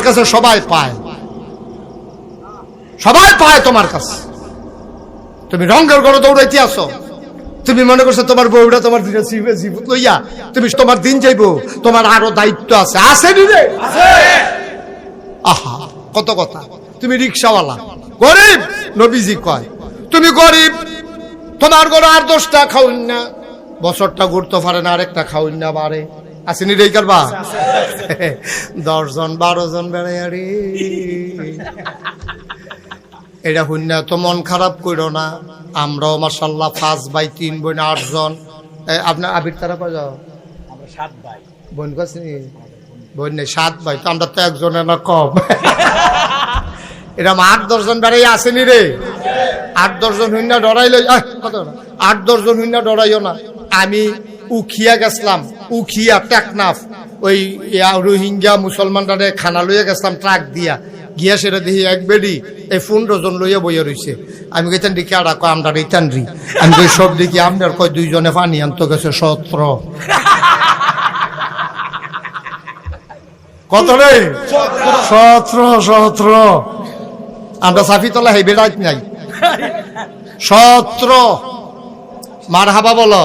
কাছে সবাই পায়, সবাই পায় তোমার কাছে। তুমি রঙের ঘরে দৌড়াইতে আসো, তুমি মনে করছো তোমার বউটা তোমার জীবন লইয়া তুমি তোমার দিন যাইবো, তোমার আরো দায়িত্ব আছে, আছে রে? আহা কত কথা। তুমি রিক্সাওয়ালা, গরিব, নবীজি কয় তুমি গরিব, তোমার ঘরে আর 10টা খাউন না, বছরটা ঘুরতে পারে না, আরেকটা খাউন না বাড়ে, আসেনি রে কারবা 10 জন 12 জন বেড়াইয়া রে। এটা হইন না তো মন খারাপ করো না, আমরাও মাশাআল্লাহ 5 ভাই 3 বোন 8 জন। আপনার আবির তারা কয় যাও? আমরা 7 ভাই। বোন কাছে বোন নেই, 7 ভাই, তো আমরা তো একজনের না কম। এরকম 8-10 জন বেড়াই আসেনি রে? 8-10 জন হইন না ডরাইল, 8-10 জন হইন না ডরাইও না। আমি উখিয়া গেছিলাম, উখিয়া টেকনাফ, ওই রোহিঙ্গা মুসলমানরা খানা লইয়া গেছিলাম ট্রাক দিয়া, গিয়া সেটা দেখি এক বেডি এই 15 জন লইয়া বইয়া রয়েছে। আমি কইতাম দেখি আর কয় আমরা রিটার্ন রি, আমি কই সব দেখি আপনার কয় 2 জনে পানি আনতে গেছে 17। কত রে? 17। আমরা সাফিতলা হে বেড়াইত নাই, 17। মার হাবা বলো।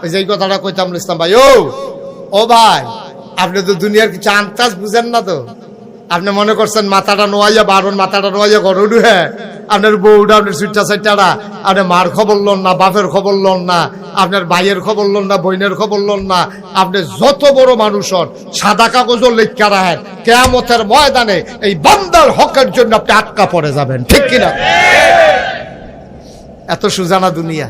ওই যে কথাটা কইতাম ইসলাম ভাই, ও ভাই আপনি তো দুনিয়ার কিছু আন্তাজ বুঝেন না তো। আপনি মনে করছেন মাথাটা নোয়াইয়া বারণ, মাথাটা নোয়াইয়া ঘর উঠে আপনার বউটা, আপনার সুইটা সাইটারা, আপনি মার খবর লন না, বাপের খবর লন না, আপনার ভাইয়ের খবর লন না, বোনের খবর লন না। আপনি যত বড় মানুষ হন, সাদা কাগজও লেখা রাখেন, কিয়ামতের ময়দানে এই বান্দার হকের জন্য আপনি আটকা পড়ে যাবেন, ঠিক কিনা? এত সুজানা দুনিয়া।